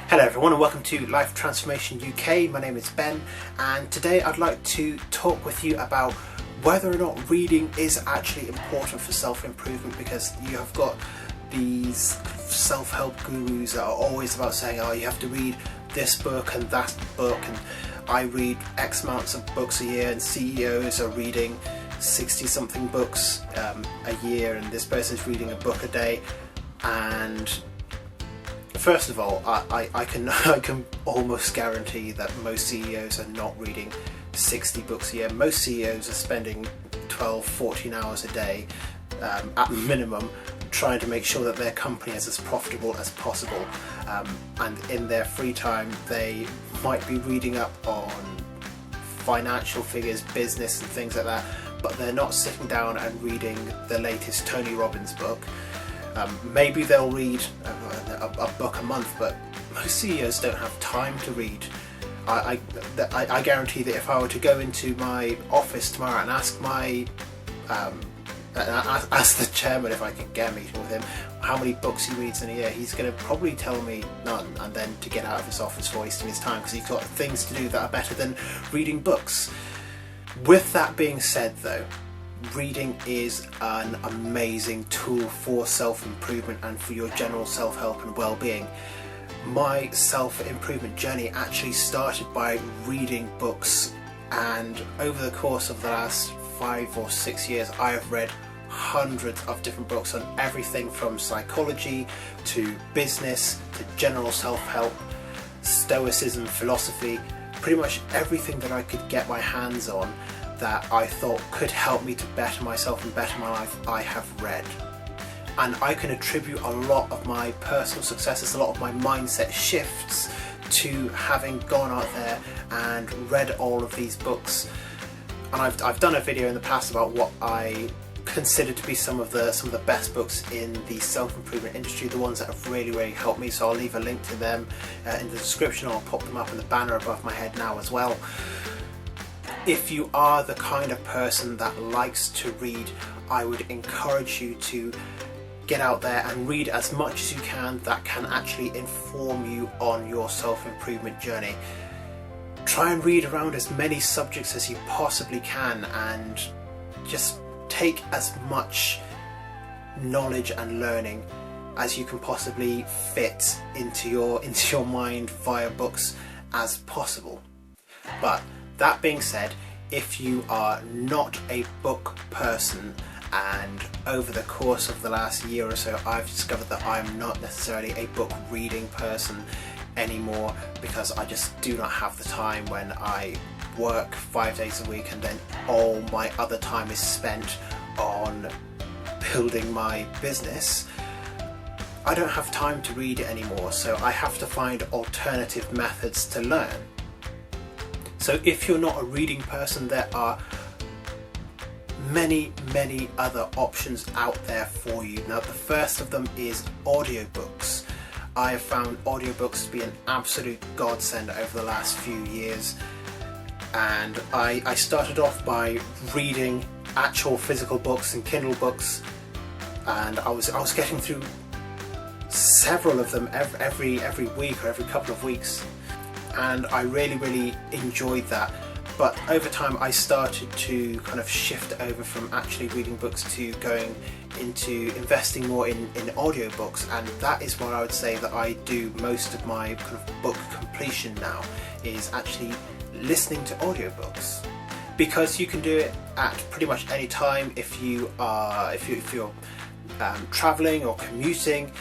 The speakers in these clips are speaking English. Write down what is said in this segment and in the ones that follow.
Hello everyone and welcome to Life Transformation UK. My name is Ben and today I'd like to talk with you about whether or not reading is actually important for self-improvement, because you have got these self-help gurus that are always about saying, oh, you have to read this book and that book, and I read X amounts of books a year, and CEOs are reading 60 something books a year, and this person's reading a book a day. And first of all, I can almost guarantee that most CEOs are not reading 60 books a year. Most CEOs are spending 12-14 hours a day at minimum trying to make sure that their company is as profitable as possible, and in their free time they might be reading up on financial figures, business and things like that, but they're not sitting down and reading the latest Tony Robbins book. Maybe they'll read a book a month, but most CEOs don't have time to read. I guarantee that if I were to go into my office tomorrow and ask ask the chairman if I can get a meeting with him how many books he reads in a year, he's going to probably tell me none, and then to get out of his office for wasting his time because he's got things to do that are better than reading books. With that being said though, reading is an amazing tool for self-improvement and for your general self-help and well-being. My self-improvement journey actually started by reading books, and over the course of the last 5 or 6 years I have read hundreds of different books on everything from psychology to business to general self-help, stoicism, philosophy, pretty much everything that I could get my hands on that I thought could help me to better myself and better my life, I have read. And I can attribute a lot of my personal successes, a lot of my mindset shifts to having gone out there and read all of these books. And I've done a video in the past about what I consider to be some of the best books in the self-improvement industry, the ones that have really helped me, so I'll leave a link to them in the description, or I'll pop them up in the banner above my head now as well. If you are the kind of person that likes to read, I would encourage you to get out there and read as much as you can that can actually inform you on your self-improvement journey. Try and read around as many subjects as you possibly can, and just take as much knowledge and learning as you can possibly fit into your mind via books as possible. But that being said, if you are not a book person, and over the course of the last year or so I've discovered that I'm not necessarily a book reading person anymore, because I just do not have the time when I work 5 days a week and then all my other time is spent on building my business. I don't have time to read it anymore, so I have to find alternative methods to learn. So if you're not a reading person, there are many other options out there for you. Now, the first of them is audiobooks. I have found audiobooks to be an absolute godsend over the last few years, and I started off by reading actual physical books and Kindle books, and I was getting through several of them every week or every couple of weeks, and I really enjoyed that. But over time I started to kind of shift over from actually reading books to going into investing more in audiobooks, and that is what I would say that I do most of my kind of book completion now, is actually listening to audiobooks, because you can do it at pretty much any time. If you're traveling or commuting,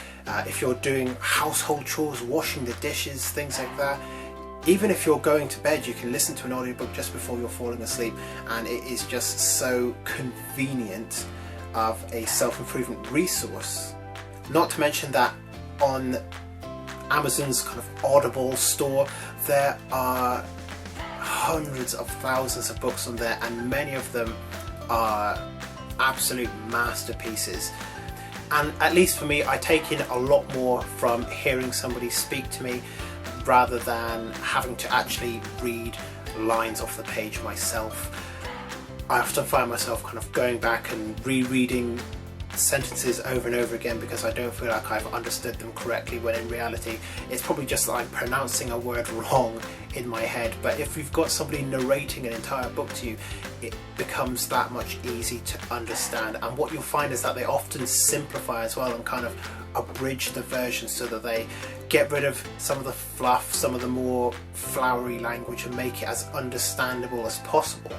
if you're doing household chores, washing the dishes, things like that. Even if you're going to bed, you can listen to an audiobook just before you're falling asleep, and it is just so convenient of a self-improvement resource. Not to mention that on Amazon's kind of Audible store, there are hundreds of thousands of books on there, and many of them are absolute masterpieces. And at least for me, I take in a lot more from hearing somebody speak to me rather than having to actually read lines off the page myself. I often find myself kind of going back and rereading sentences over and over again because I don't feel like I've understood them correctly, when in reality it's probably just that I'm pronouncing a word wrong in my head. But if you've got somebody narrating an entire book to you, it becomes that much easy to understand. And what you'll find is that they often simplify as well and kind of abridge the version so that they get rid of some of the fluff, some of the more flowery language, and make it as understandable as possible.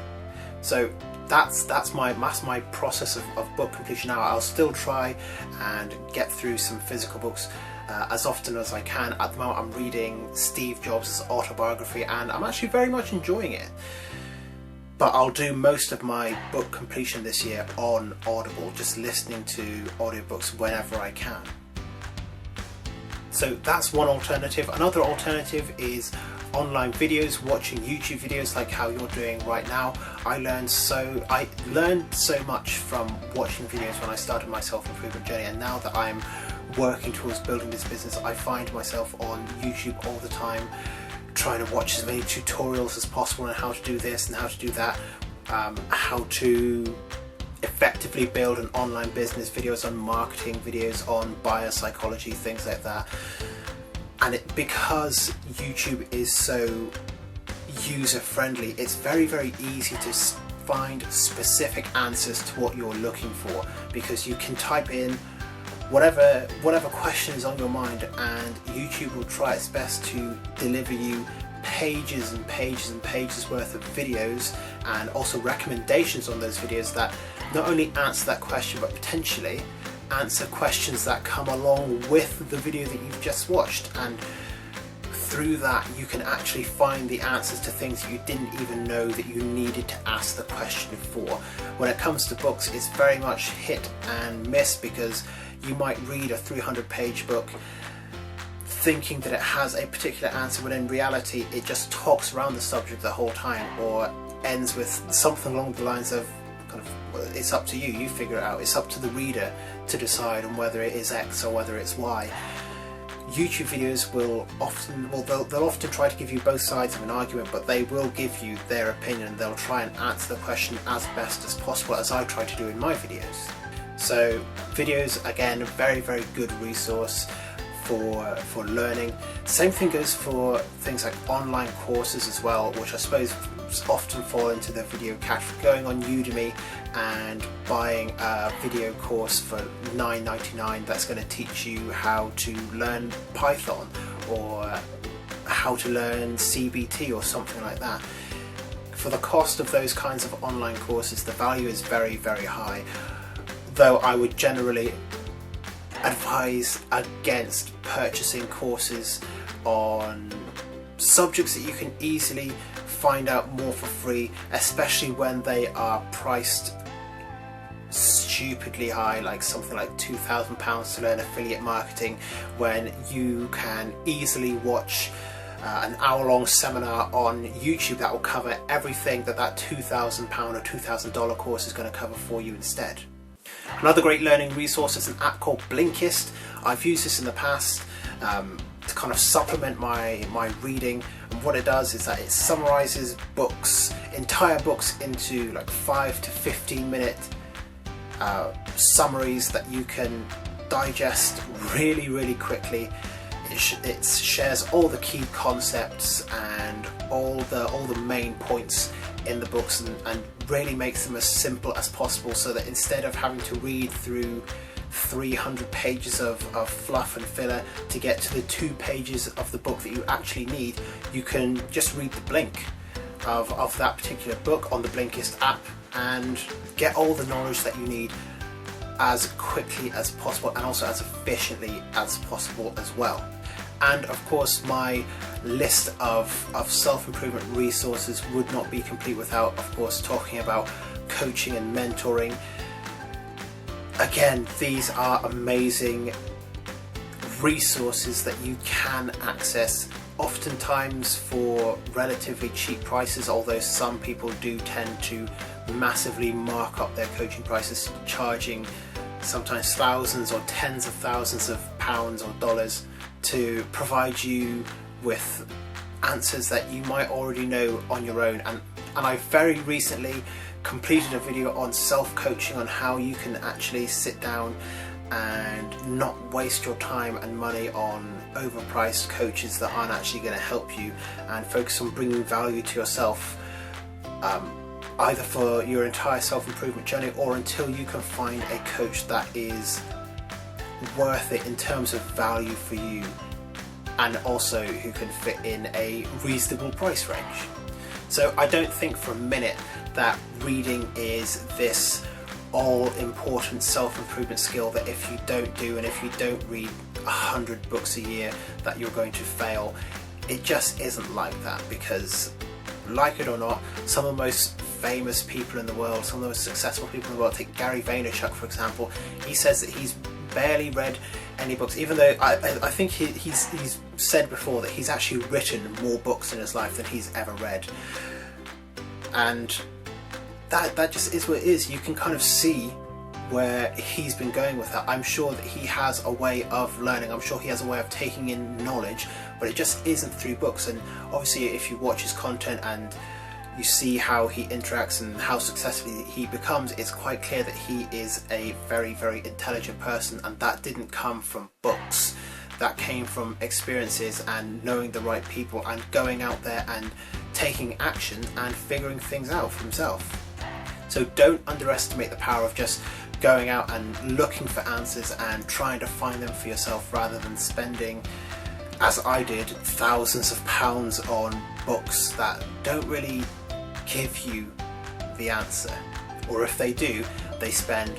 So that's my process of book completion now. I'll still try and get through some physical books as often as I can. At the moment I'm reading Steve Jobs' autobiography and I'm actually very much enjoying it. But I'll do most of my book completion this year on Audible, just listening to audiobooks whenever I can. So that's one alternative. Another alternative is online videos, watching YouTube videos like how you're doing right now. I learned so much from watching videos when I started my self-improvement journey, and now that I'm working towards building this business, I find myself on YouTube all the time, trying to watch as many tutorials as possible on how to do this and how to do that, how to effectively build an online business, videos on marketing, videos on buyer psychology, things like that. And because YouTube is so user friendly, it's very, very easy to find specific answers to what you're looking for, because you can type in whatever question is on your mind and YouTube will try its best to deliver you pages and pages and pages worth of videos, and also recommendations on those videos that not only answer that question but potentially answer questions that come along with the video that you've just watched. And through that you can actually find the answers to things that you didn't even know that you needed to ask the question for. When it comes to books, it's very much hit and miss, because you might read a 300-page book thinking that it has a particular answer, when in reality it just talks around the subject the whole time, or ends with something along the lines of kind of, well, it's up to you, you figure it out, it's up to the reader to decide on whether it is X or whether it's Y. YouTube videos will often, they'll often try to give you both sides of an argument, but they will give you their opinion. They'll try and answer the question as best as possible, as I try to do in my videos. So videos, again, a very, very good resource for learning. Same thing goes for things like online courses as well, which I suppose often fall into the video category. Going on Udemy and buying a video course for $9.99 that's going to teach you how to learn Python or how to learn CBT or something like that. For the cost of those kinds of online courses, the value is very, very high, though I would generally advise against purchasing courses on subjects that you can easily find out more for free, especially when they are priced stupidly high, like something like £2,000 to learn affiliate marketing, when you can easily watch an hour-long seminar on YouTube that will cover everything that £2,000 or $2,000 course is going to cover for you instead. Another great learning resource is an app called Blinkist. I've used this in the past to kind of supplement my reading, and what it does is that it summarizes books, entire books, into like 5 to 15 minute summaries that you can digest really, really quickly. It shares all the key concepts and all the main points in the books, and really makes them as simple as possible, so that instead of having to read through 300 pages of fluff and filler to get to the 2 pages of the book that you actually need, you can just read the blink of that particular book on the Blinkist app and get all the knowledge that you need as quickly as possible, and also as efficiently as possible as well. And of course, my list of self-improvement resources would not be complete without, of course, talking about coaching and mentoring. Again, these are amazing resources that you can access, oftentimes for relatively cheap prices, although some people do tend to massively mark up their coaching prices, charging sometimes thousands or tens of thousands of pounds or dollars to provide you with answers that you might already know on your own. And I very recently completed a video on self-coaching, on how you can actually sit down and not waste your time and money on overpriced coaches that aren't actually going to help you, and focus on bringing value to yourself, either for your entire self-improvement journey or until you can find a coach that is worth it in terms of value for you, and also who can fit in a reasonable price range. So I don't think for a minute that reading is this all-important self-improvement skill that if you don't do, and if you don't read 100 books a year, that you're going to fail. It just isn't like that, because like it or not, some of the most famous people in the world, some of the most successful people in the world, take Gary Vaynerchuk for example, he says that he's barely read any books, even though I think he's said before that he's actually written more books in his life than he's ever read. And that just is what it is. You can kind of see where he's been going with that. I'm sure that he has a way of learning, I'm sure he has a way of taking in knowledge, but it just isn't through books. And obviously if you watch his content and you see how he interacts and how successful he becomes, it's quite clear that he is a very, very intelligent person, and that didn't come from books. That came from experiences and knowing the right people and going out there and taking action and figuring things out for himself. So don't underestimate the power of just going out and looking for answers and trying to find them for yourself, rather than spending, as I did, thousands of pounds on books that don't really give you the answer. Or if they do, they spend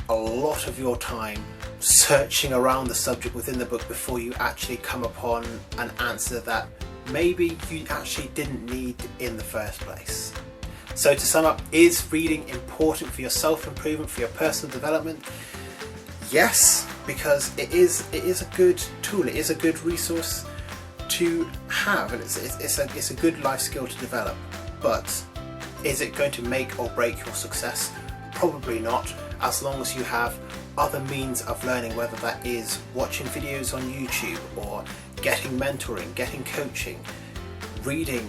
a lot of your time searching around the subject within the book before you actually come upon an answer that maybe you actually didn't need in the first place. So to sum up, is reading important for your self-improvement, for your personal development? Yes, because it is a good tool, it is a good resource to have, and it's a good life skill to develop. But is it going to make or break your success? Probably not, as long as you have other means of learning, whether that is watching videos on YouTube, or getting mentoring, getting coaching, reading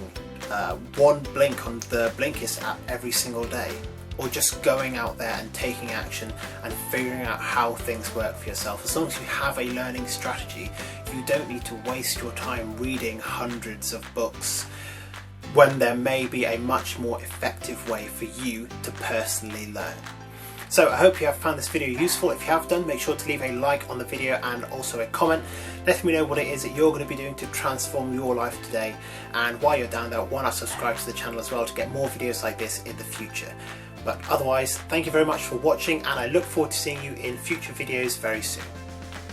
one blink on the Blinkist app every single day, or just going out there and taking action and figuring out how things work for yourself. As long as you have a learning strategy, you don't need to waste your time reading hundreds of books when there may be a much more effective way for you to personally learn. So I hope you have found this video useful. If you have done, make sure to leave a like on the video and also a comment. Let me know what it is that you're going to be doing to transform your life today. And while you're down there, why not subscribe to the channel as well to get more videos like this in the future. But otherwise, thank you very much for watching, and I look forward to seeing you in future videos very soon.